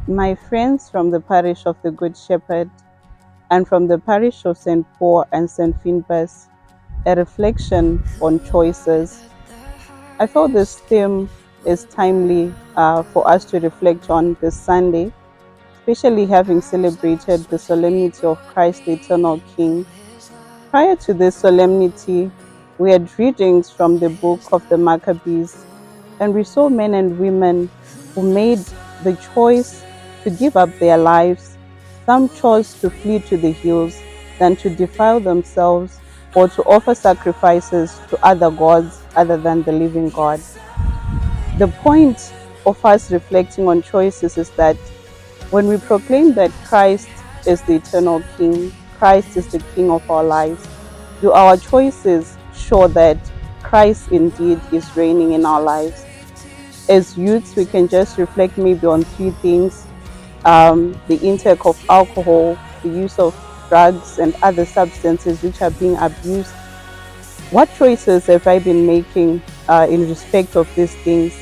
My friends from the parish of the Good Shepherd and from the parish of St. Paul and St. Finbas, a reflection on choices. I felt this theme is timely for us to reflect on this Sunday, especially having celebrated the solemnity of Christ the Eternal King. Prior to this solemnity, we had readings from the book of the Maccabees, and we saw men and women who made the choice to give up their lives. Some chose to flee to the hills than to defile themselves or to offer sacrifices to other gods other than the living God. The point of us reflecting on choices is that when we proclaim that Christ is the eternal King, Christ is the King of our lives, do our choices show that Christ indeed is reigning in our lives? As youths, we can just reflect maybe on three things: the intake of alcohol, the use of drugs, and other substances which are being abused. What choices have I been making in respect of these things?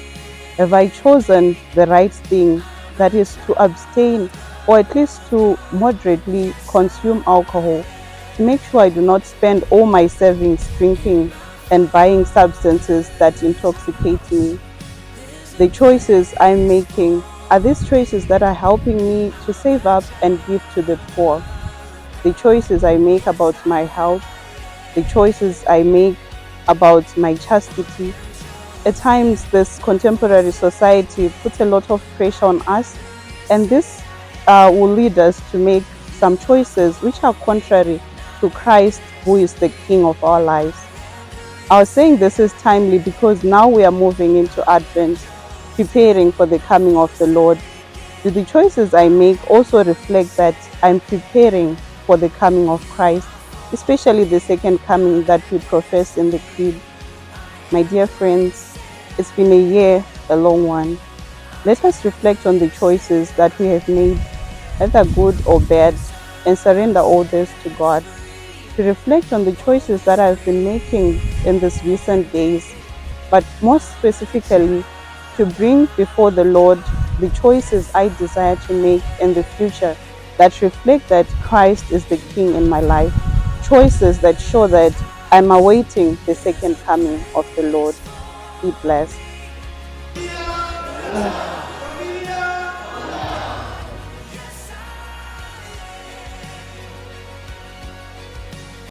Have I chosen the right thing, that is to abstain or at least to moderately consume alcohol, to make sure I do not spend all my savings drinking and buying substances that intoxicate me? The choices I'm making, are these choices that are helping me to save up and give to the poor? The choices I make about my health, the choices I make about my chastity. At times, this contemporary society puts a lot of pressure on us, and this will lead us to make some choices which are contrary to Christ, who is the King of our lives. I was saying this is timely because now we are moving into Advent, preparing for the coming of the Lord. Do the choices I make also reflect that I'm preparing for the coming of Christ, especially the second coming that we profess in the Creed? My dear friends, it's been a year, a long one. Let us reflect on the choices that we have made, whether good or bad, and surrender all this to God. To reflect on the choices that I've been making in these recent days, but more specifically, to bring before the Lord the choices I desire to make in the future that reflect that Christ is the King in my life. Choices that show that I'm awaiting the second coming of the Lord. Be blessed.